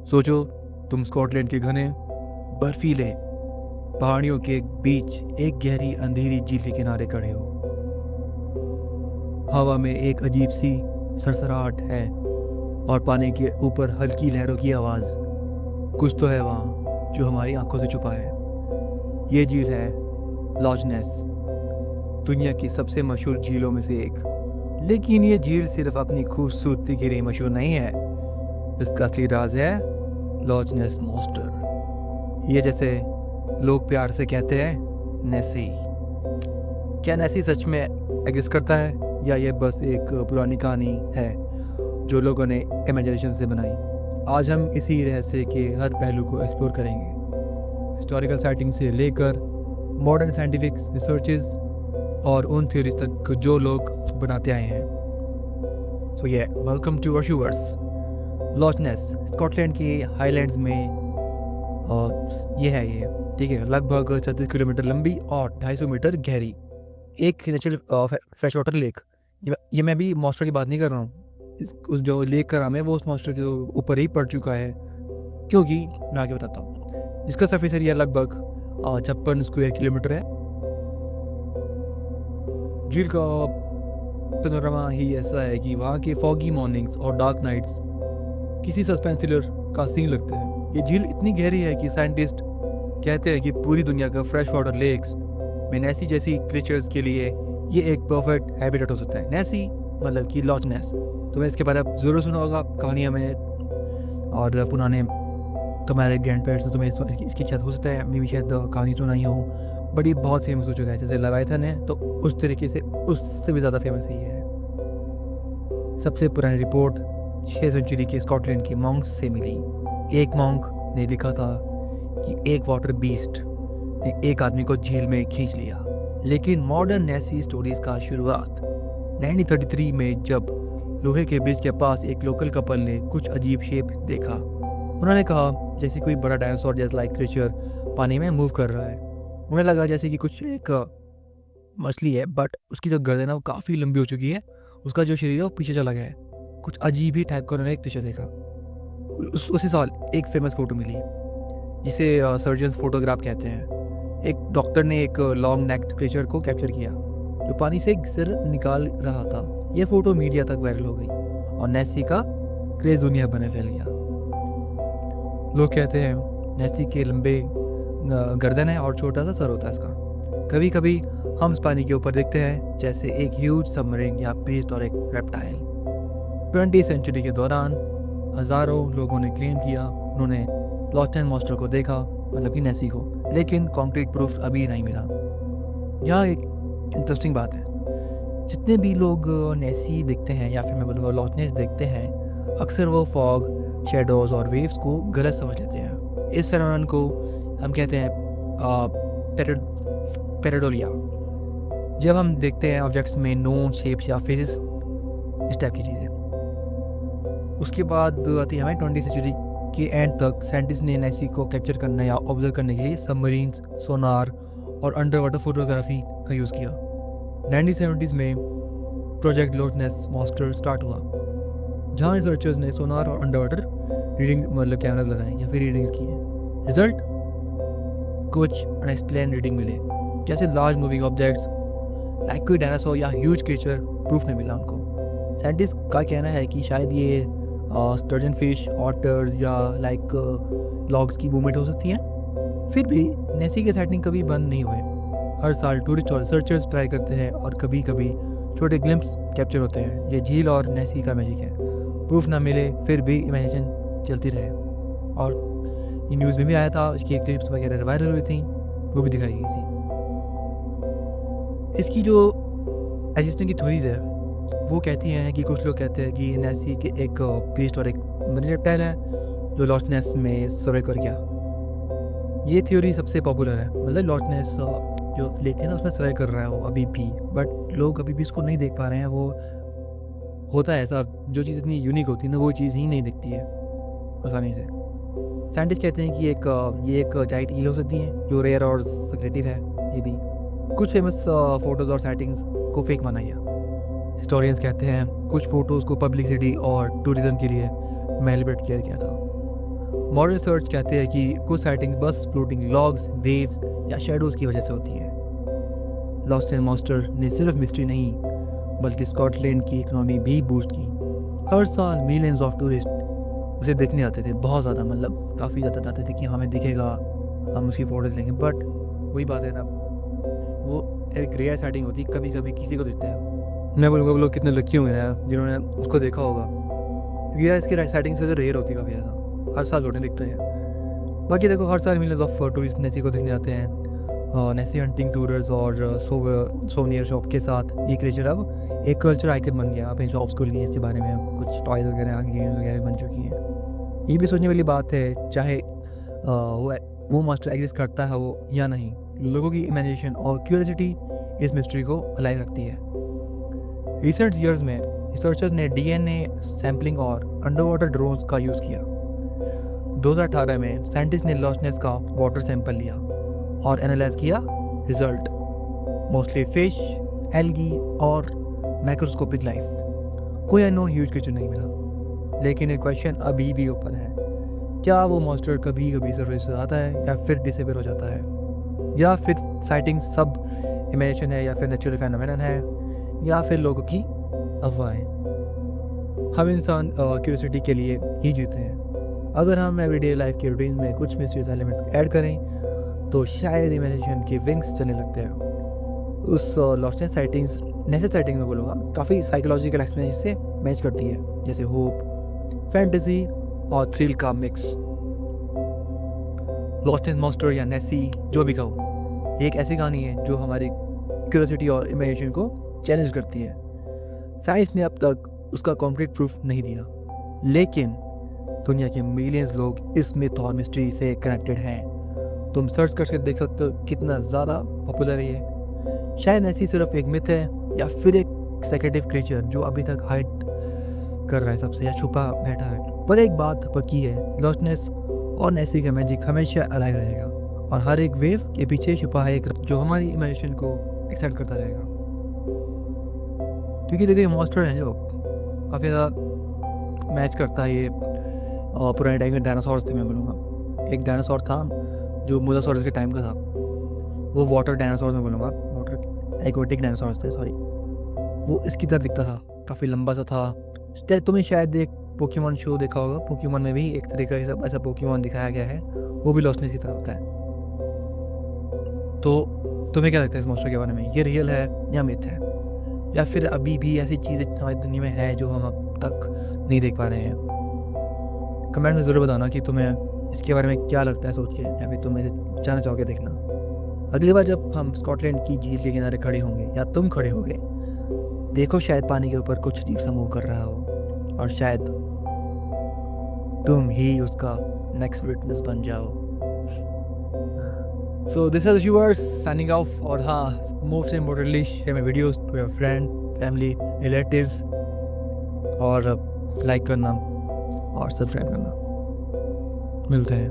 सोचो, तुम स्कॉटलैंड के घने बर्फीले पहाड़ियों के बीच एक गहरी अंधेरी झील के किनारे खड़े हो। हवा में एक अजीब सी सरसराहट है और पानी के ऊपर हल्की लहरों की आवाज़। कुछ तो है वहाँ जो हमारी आंखों से छुपा है। ये झील है लॉच नेस, दुनिया की सबसे मशहूर झीलों में से एक। लेकिन ये झील सिर्फ अपनी खूबसूरती के लिए मशहूर नहीं है। इसका असली राज है लॉच नेस मॉन्स्टर। ये जैसे लोग प्यार से कहते हैं नेसी। क्या नेसी सच में एग्जिस्ट करता है या ये बस एक पुरानी कहानी है जो लोगों ने इमेजिनेशन से बनाई? आज हम इसी रहस्य के हर पहलू को एक्सप्लोर करेंगे, हिस्टोरिकल साइटिंग से लेकर मॉडर्न साइंटिफिक रिसर्चेस और उन थ्योरीज तक जो लोग बनाते आए हैं। सो ये welcome to our viewers. Loch Ness Scotland के हाईलैंड्स में ये है, ये ठीक है, लगभग 36 किलोमीटर लंबी और 250 मीटर गहरी एक नेचुरल फ्रेश वाटर लेक। ये मैं भी मॉन्स्टर की बात नहीं कर रहा हूँ। उस जो लेक का नाम है वो उस मॉन्स्टर के ऊपर ही पड़ चुका है, क्योंकि मैं आगे बताता हूँ। जिसका सरफेस एरिया लगभग 56 स्क्वायर किलोमीटर है। झील का पैनोरामा ही ऐसा है कि वहाँ के फॉगी मॉर्निंग्स और डार्क नाइट्स किसी सस्पेंस थ्रिलर का सीन लगते हैं। ये झील इतनी गहरी है कि साइंटिस्ट कहते हैं कि पूरी दुनिया का फ्रेश वाटर लेक्स में नेसी जैसी क्रीचर्स के लिए ये एक परफेक्ट हैबिटेट हो सकता है। नेसी मतलब कि लॉच नेस। तुम्हें इसके बारे में ज़रूर सुना होगा कहानियों में और पुराने तुम्हारे ग्रैंड पेरेंट्स ने तुम्हें इसकी शायद हो सकता है मैं भी शायद कहानी सुना ही हो। बड़ी बहुत फेमस हो चुका है, जैसे लेविथन है तो उस तरीके से उससे भी ज़्यादा फेमस ही है। सबसे पुरानी रिपोर्ट 6 सेंचुरी के स्कॉटलैंड के मॉन्क्स से मिली। एक मॉन्क ने लिखा था कि एक वाटर बीस्ट ने एक आदमी को झील में खींच लिया। लेकिन मॉडर्न नेसी स्टोरीज का शुरुआत 1933 में जब लोहे के ब्रिज के पास एक लोकल कपल ने कुछ अजीब शेप देखा। उन्होंने कहा जैसे कोई बड़ा डायनासोर जैसा लाइक क्रिएचर पानी में मूव कर रहा है। उन्हें लगा जैसे कि कुछ एक मछली है, बट उसकी जो गर्दन है वो काफ़ी लंबी हो चुकी है, उसका जो शरीर है वो पीछे चला गया है। कुछ अजीब ही टाइप का उन्होंने एक पिक्चर देखा। उसी साल एक फेमस फोटो मिली जिसे सर्जन्स फोटोग्राफ कहते हैं। एक डॉक्टर ने एक लॉन्ग नेक्ड क्रीचर को कैप्चर किया जो पानी से एक सिर निकाल रहा था। यह फोटो मीडिया तक वायरल हो गई और नेसी का क्रेज दुनिया भर में फैल गया। लोग कहते हैं नेसी के लंबे गर्दन है और छोटा सा सर होता है इसका। कभी कभी हम इस पानी के ऊपर देखते हैं जैसे एक ह्यूज सबमरीन या प्रीहिस्टोरिक रेप्टाइल। 20वीं सेंचुरी के दौरान हज़ारों लोगों ने क्लेम किया उन्होंने लॉच नेस मॉन्स्टर को देखा, मतलब कि नेसी को, लेकिन कॉन्क्रीट प्रूफ अभी नहीं मिला। यह एक इंटरेस्टिंग बात है। जितने भी लोग नेसी देखते हैं या फिर मैं बोलूँगा लॉच नेस देखते हैं, अक्सर वो फॉग, शेडोज़ और वेव्स को गलत समझ लेते हैं। इस फेनोमेनन को हम कहते हैं पैरेडोलिया। जब हम देखते हैं ऑब्जेक्ट्स में नोन शेप्स या फेसेस, इस टाइप की चीज़ें। उसके बाद आती है हमें 20वीं सेंचुरी के एंड तक साइंटिस्ट ने नेसी को कैप्चर करने या ऑब्जर्व करने के लिए सबमरीन्स, सोनार और अंडर वाटर फोटोग्राफी का यूज़ किया। 1970s में प्रोजेक्ट लॉच नेस मॉन्स्टर स्टार्ट हुआ, जहाँ रिसर्चर्स ने सोनार और अंडर वाटर रीडिंग मतलब कैमराज लगाए या फिर रीडिंग्स किए। रिजल्ट कुछ अनएक्सप्लेन रीडिंग मिले, जैसे लार्ज मूविंग ऑब्जेक्ट्स लाइक कोई डायनासोर या ह्यूज क्रीचर। प्रूफ नहीं मिला उनको। साइंटिस्ट का कहना है कि शायद ये स्टर्जन फिश, ऑटर्स या लाइक लॉग्स की मूवमेंट हो सकती है। फिर भी नेसी के साइटिंग कभी बंद नहीं हुए। हर साल टूरिस्ट और रिसर्चर्स ट्राई करते हैं और कभी कभी छोटे ग्लिम्स कैप्चर होते हैं। ये झील और नेसी का मैजिक है। प्रूफ ना मिले फिर भी इमेजिनेशन चलती रहे। और ये न्यूज़ में भी आया था, इसकी क्लिप्स वगैरह वायरल हुई थी, वो भी दिखाई गई थी। इसकी जो एग्जिस्टिंग की थ्योरीज है वो कहती हैं कि कुछ लोग कहते हैं कि नेसी के एक प्रीहिस्टोरिक रेप्टाइल है जो लॉच नेस में सर्वाइव कर गया। ये थ्योरी सबसे पॉपुलर है, मतलब लॉच नेस जो लेक है ना उसमें सर्वाइव कर रहा है वो अभी भी, बट लोग अभी भी इसको नहीं देख पा रहे हैं। वो होता है ऐसा, जो चीज़ इतनी यूनिक होती है ना वो चीज़ ही नहीं दिखती है आसानी से। साइंटिस्ट कहते हैं कि ये एक जाइंट ईल हो सकती है जो रेयर और सेक्रेटिव है। ये भी कुछ फेमस फोटोज़ और सेटिंग्स को फेक माना गया। हिस्टोरियंस कहते हैं कुछ फ़ोटोज़ को पब्लिसिटी और टूरिज़्म के लिए मैनिपुलेट किया गया था। मॉडर्न रिसर्च कहते हैं कि कुछ साइटिंग्स बस फ्लोटिंग लॉग्स, वेव्स या शेडोज़ की वजह से होती है। लॉस्ट एंड मॉन्स्टर ने सिर्फ मिस्ट्री नहीं बल्कि स्कॉटलैंड की इकोनॉमी भी बूस्ट की। हर साल मिलियंस ऑफ टूरिस्ट उसे देखने आते थे, बहुत ज़्यादा, मतलब काफ़ी ज़्यादा चाहते थे कि हमें दिखेगा, हम उसकी फ़ोटोज़ लेंगे। बट वही बात है ना, वो एक रेयर साइटिंग होती है, कभी कभी किसी को दिखता है। मैं बोलूँगा वो लोग कितने लकी होंगे यार जिन्होंने उसको देखा होगा, क्योंकि यार इसकी साइटिंग्स तो रेयर होती है काफ़ी ज़्यादा, हर साल होने दिखता है। बाकी देखो हर साल मिलियंस ऑफ टूरिस्ट नेसी को देखने आते हैं। नेसी हंटिंग टूर्स और सोनियर शॉप के साथ ये क्रिएचर अब एक कल्चर आइकन बन गया। अपनी शॉप्स खुल गई, इसके बारे में कुछ टॉयज़ वगैरह आगे गेम्स वगैरह बन चुकी हैं। ये भी सोचने वाली बात है, चाहे वो मास्टर एग्जिस्ट करता है वो या नहीं, लोगों की इमेजिनेशन और क्यूरियोसिटी इस मिस्ट्री को अलाइव रखती है। रिसेंट ईयर्स में रिसर्चर्स ने डीएनए सैम्पलिंग और अंडर वाटर ड्रोन्स का यूज़ किया। 2018 में साइंटिस्ट ने लॉस्ट नेस का वाटर सैंपल लिया और एनालाइज किया। रिजल्ट मोस्टली फिश, एल्गी और माइक्रोस्कोपिक लाइफ। कोई अननोन ह्यूज क्रिएचर नहीं मिला, लेकिन एक क्वेश्चन अभी भी ओपन है। क्या वो मॉन्स्टर कभी कभी सरफेस से आता है या फिर डिसेपियर हो जाता है, या फिर साइटिंग सब इमेजिनेशन है, या फिर नेचुरल फेनोमेनन है, या फिर लोगों की अफवाहें। हम इंसान क्यूरियोसिटी के लिए ही जीते हैं। अगर हम एवरीडे लाइफ के रूटीन में कुछ मिस्टीरियस एलिमेंट्स ऐड करें तो शायद इमेजिनेशन के विंग्स चलने लगते हैं। उस लॉस्ट साइटिंग्स नेसे साइटिंग में बोलूँगा काफ़ी साइकोलॉजिकल एक्सपीरियंस से मैच करती है, जैसे होप, फैंटेसी और थ्रिल का मिक्स। लॉस्ट एंड मॉन्स्टर या नेसी जो भी कहो, एक ऐसी कहानी है जो हमारी क्यूरियोसिटी और इमेजिनेशन को चैलेंज करती है। साइंस ने अब तक उसका कॉन्क्रीट प्रूफ नहीं दिया, लेकिन दुनिया के मिलियंस लोग इस मिथ और मिस्ट्री से कनेक्टेड हैं। तुम सर्च करके देख सकते हो कितना ज़्यादा पॉपुलर है ये। शायद ऐसी सिर्फ एक मिथ है या फिर एक सेक्रेटिव क्रिएचर जो अभी तक हाइड कर रहा है सबसे या छुपा बैठा है। पर एक बात पक्की है, लॉस्टनेस और नेसी का मैजिक हमेशा अलग रहेगा, और हर एक वेव के पीछे छुपा है एक जो हमारी इमेजिनेशन को एक्साइट करता रहेगा। क्योंकि देखिए मॉन्स्टर है जो काफ़ी ज़्यादा मैच करता है ये पुराने टाइम में डायनासोर्स थे। मैं बोलूँगा एक डायनासोर था जो मोसासॉरस के टाइम का था, वो वाटर डायनासोर में बोलूँगा, वाटर एक्वाटिक डायनासोर थे, सॉरी। वो इसकी तरह दिखता था, काफ़ी लंबा सा था। तुम्हें शायद एक पोकेमॉन शो देखा होगा, पोकेमॉन में भी एक तरीका से ऐसा पोकेमॉन दिखाया गया है, वो भी लॉस्टनेस की तरह होता है। तो तुम्हें क्या लगता है इस मॉन्स्टर के बारे में, ये रियल है या मिथ है, या फिर अभी भी ऐसी चीज़ें हमारी दुनिया में है जो हम अब तक नहीं देख पा रहे हैं? कमेंट में ज़रूर बताना कि तुम्हें इसके बारे में क्या लगता है सोच के, या फिर तुम इसे जाना चाहोगे देखना। अगली बार जब हम स्कॉटलैंड की झील के किनारे खड़े होंगे या तुम खड़े होगे, देखो शायद पानी के ऊपर कुछ अजीब सा मूव कर रहा हो, और शायद तुम ही उसका नेक्स्ट विटनेस बन जाओ। So this is viewers signing off. और हाँ, most importantly share my videos to your friend, family, relatives, और लाइक करना और सब्सक्राइब करना। मिलते हैं।